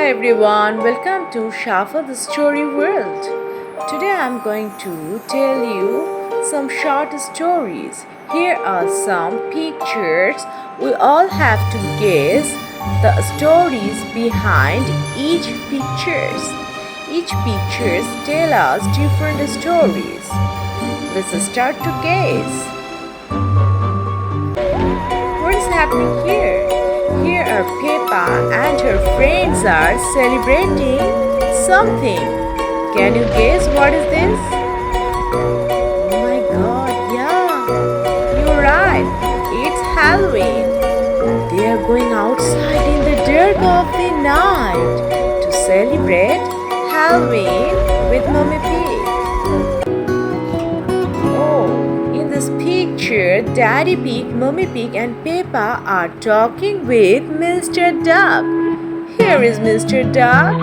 everyone, welcome to Shafa the Story World. Today I'm going to tell you some short stories. Here are some pictures. We all have to guess the stories behind each pictures. Each pictures tell us different stories. Let's start to guess. What is happening here? Here are Peppa and her friends are celebrating something. Can you guess what is this? Oh my god, yeah, you're right. It's Halloween. They are going outside in the dark of the night to celebrate Halloween with Mummy Pig. In this picture, Daddy Pig, Mummy Pig and Peppa are talking with Mr. Duck. Here is Mr. Duck.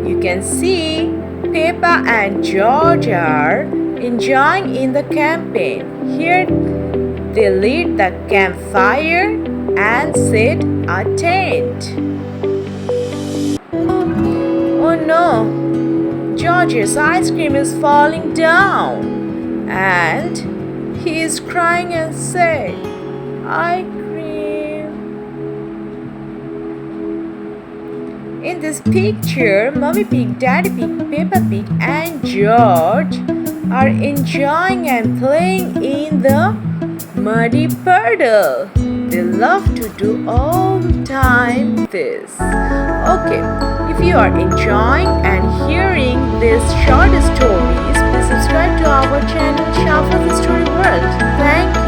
You can see Peppa and George are enjoying in the campaign. Here they lit the campfire and set a tent. Oh no! George's ice cream is falling down and he is crying and saying, "Ice cream." In this picture, Mummy Pig, Daddy Pig, Peppa Pig and George are enjoying and playing in the muddy puddle. They love to do all the time this. Okay, if you are enjoying and hearing these short stories, please subscribe to our channel Shafa the Story World. Thank you.